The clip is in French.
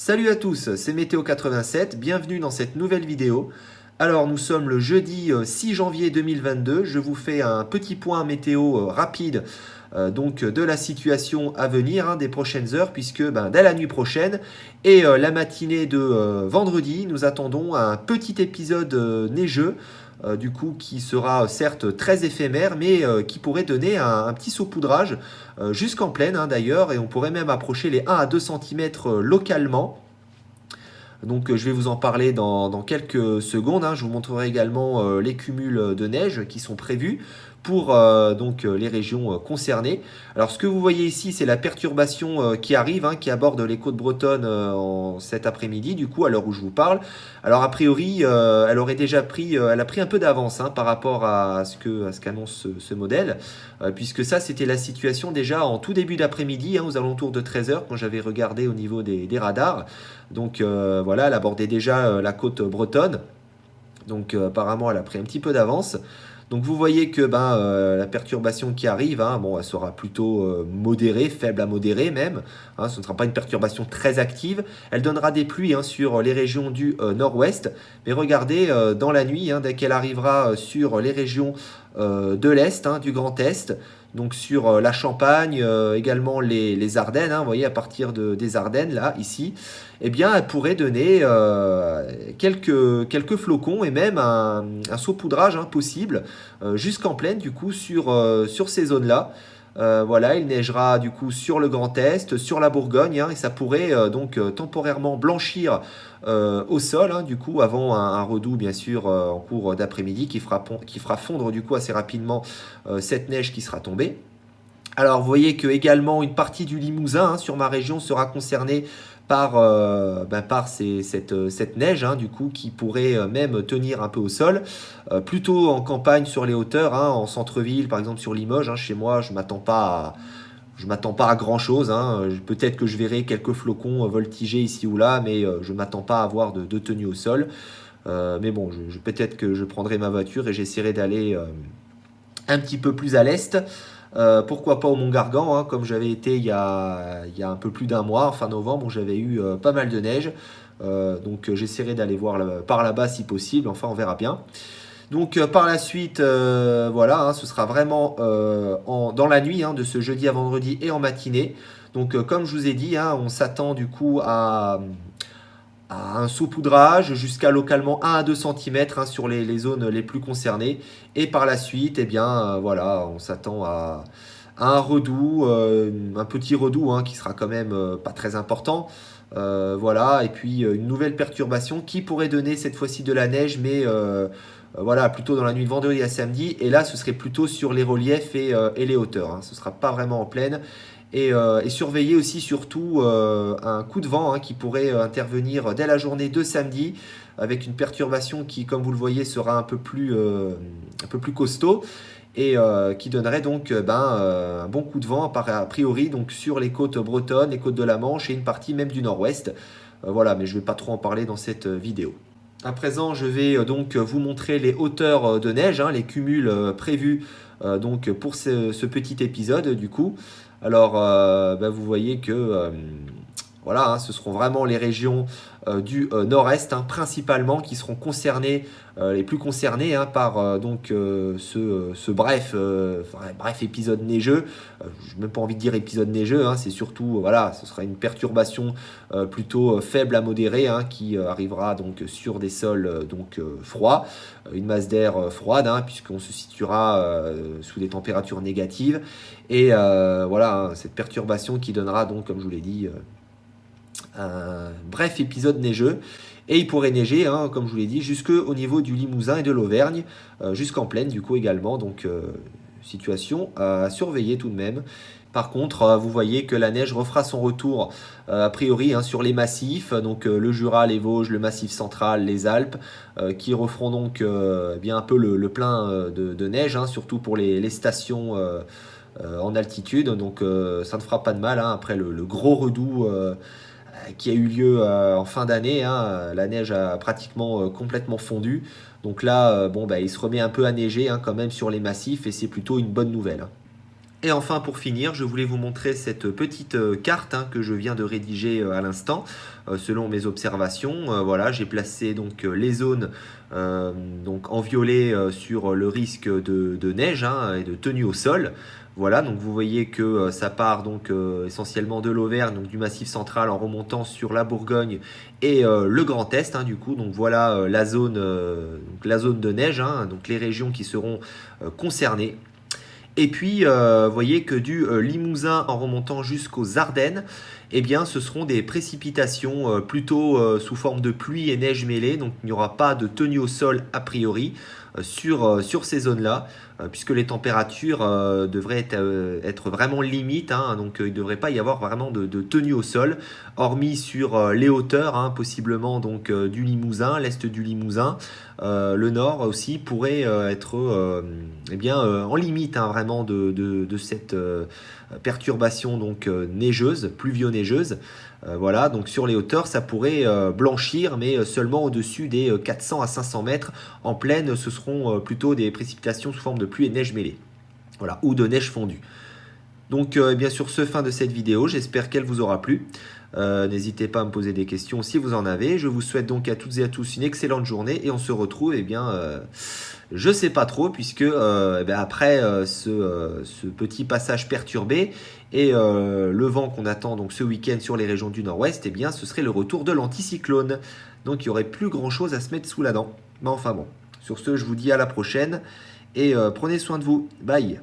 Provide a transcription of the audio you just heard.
Salut à tous, c'est Météo87, bienvenue dans cette nouvelle vidéo. Alors nous sommes le jeudi 6 janvier 2022, je vous fais un petit point météo rapide donc de la situation à venir des prochaines heures puisque dès la nuit prochaine et la matinée de vendredi nous attendons un petit épisode neigeux du coup qui sera certes très éphémère mais qui pourrait donner un petit saupoudrage jusqu'en plaine d'ailleurs et on pourrait même approcher les 1 à 2 cm localement. Donc je vais vous en parler dans quelques secondes. Je vous montrerai également les cumuls de neige qui sont prévus pour les régions concernées. Alors ce que vous voyez ici, c'est la perturbation qui arrive, qui aborde les côtes bretonnes en cet après-midi, du coup à l'heure où je vous parle. Alors a priori, elle aurait déjà pris, elle a pris un peu d'avance par rapport à ce qu'annonce ce modèle, puisque ça c'était la situation déjà en tout début d'après-midi, aux alentours de 13h, quand j'avais regardé au niveau des radars. Donc voilà, elle abordait déjà la côte bretonne. Donc apparemment, elle a pris un petit peu d'avance. Donc vous voyez que la perturbation qui arrive, elle sera plutôt modérée, faible à modérée même. Ce ne sera pas une perturbation très active. Elle donnera des pluies sur les régions du nord-ouest. Mais regardez, dans la nuit, dès qu'elle arrivera sur les régions de l'Est, du Grand Est, donc sur la Champagne, également les Ardennes, vous voyez à partir des Ardennes, là, ici, eh bien elle pourrait donner quelques flocons et même un saupoudrage possible jusqu'en plaine du coup sur ces zones-là. Voilà, il neigera du coup sur le Grand Est, sur la Bourgogne, et ça pourrait temporairement blanchir au sol, du coup, avant un redout, bien sûr, en cours d'après-midi, qui fera fondre du coup assez rapidement cette neige qui sera tombée. Alors, vous voyez que également une partie du Limousin sur ma région sera concernée par cette neige du coup qui pourrait même tenir un peu au sol, plutôt en campagne sur les hauteurs, en centre-ville par exemple sur Limoges. Chez moi je m'attends pas à grand chose. Peut-être que je verrai quelques flocons voltiger ici ou là, mais je m'attends pas à avoir de tenue au sol. Mais bon, peut-être que je prendrai ma voiture et j'essaierai d'aller un petit peu plus à l'est. Pourquoi pas au Mont Gargan, comme j'avais été il y a un peu plus d'un mois, fin novembre, où j'avais eu pas mal de neige. Donc j'essaierai d'aller voir par là-bas si possible, enfin on verra bien. Donc par la suite, voilà, ce sera vraiment dans la nuit de ce jeudi à vendredi et en matinée. Donc comme je vous ai dit, on s'attend du coup à un saupoudrage jusqu'à localement 1 à 2 cm sur les zones les plus concernées. Et par la suite, eh bien, voilà, on s'attend à un redout, un petit redout qui sera quand même pas très important. Voilà, et puis une nouvelle perturbation qui pourrait donner cette fois-ci de la neige, mais voilà, plutôt dans la nuit de vendredi à samedi. Et là, ce serait plutôt sur les reliefs et les hauteurs. Ce ne sera pas vraiment en plaine. Et surveiller aussi surtout un coup de vent qui pourrait intervenir dès la journée de samedi avec une perturbation qui, comme vous le voyez, sera un peu plus costaud et qui donnerait donc un bon coup de vent a priori donc sur les côtes bretonnes, les côtes de la Manche et une partie même du nord-ouest. Voilà, mais je ne vais pas trop en parler dans cette vidéo. À présent, je vais donc vous montrer les hauteurs de neige, les cumuls prévus donc pour ce petit épisode du coup. Alors, vous voyez que voilà, ce seront vraiment les régions du nord-est principalement qui seront concernées, les plus concernées par ce bref épisode neigeux. Je n'ai même pas envie de dire épisode neigeux, c'est surtout, voilà, ce sera une perturbation plutôt faible à modérée qui arrivera donc sur des sols froids, une masse d'air froide puisqu'on se situera sous des températures négatives. Et voilà, cette perturbation qui donnera donc, comme je vous l'ai dit, un bref épisode neigeux. Et il pourrait neiger, comme je vous l'ai dit, jusqu'au niveau du Limousin et de l'Auvergne, jusqu'en plaine du coup également. Donc situation à surveiller tout de même. Par contre, vous voyez que la neige refera son retour a priori sur les massifs, donc le Jura, les Vosges, le Massif central, les Alpes, qui referont donc bien un peu le plein de neige, surtout pour les stations en altitude. Donc ça ne fera pas de mal après le gros redout qui a eu lieu en fin d'année. La neige a pratiquement complètement fondu. Donc là, il se remet un peu à neiger quand même sur les massifs et c'est plutôt une bonne nouvelle. Et enfin, pour finir, je voulais vous montrer cette petite carte que je viens de rédiger à l'instant, selon mes observations. Voilà, j'ai placé donc les zones donc en violet sur le risque de neige et de tenue au sol. Voilà, donc vous voyez que ça part donc essentiellement de l'Auvergne, donc du Massif central, en remontant sur la Bourgogne et le Grand Est. Du coup, donc voilà donc la zone de neige, donc les régions qui seront concernées. Et puis, vous voyez que du Limousin en remontant jusqu'aux Ardennes, eh bien, ce seront des précipitations plutôt sous forme de pluie et neige mêlée. Donc, il n'y aura pas de tenue au sol a priori sur ces zones-là, puisque les températures devraient être vraiment limites. Donc, il ne devrait pas y avoir vraiment de tenue au sol, hormis sur les hauteurs, possiblement donc du Limousin, l'est du Limousin. Le nord aussi pourrait être en limite vraiment de cette perturbation donc neigeuse, pluvio-neigeuse. Voilà, donc sur les hauteurs, ça pourrait blanchir, mais seulement au-dessus des 400 à 500 mètres. En plaine, ce seront plutôt des précipitations sous forme de pluie et neige mêlée. Voilà, ou de neige fondue. Donc bien sûr, ce fin de cette vidéo, j'espère qu'elle vous aura plu. N'hésitez pas à me poser des questions si vous en avez. Je vous souhaite donc à toutes et à tous une excellente journée et on se retrouve, je sais pas trop, puisque après ce petit passage perturbé et le vent qu'on attend donc ce week-end sur les régions du nord-ouest, ce serait le retour de l'anticyclone. Donc il n'y aurait plus grand-chose à se mettre sous la dent. Mais enfin bon, sur ce, je vous dis à la prochaine et prenez soin de vous. Bye!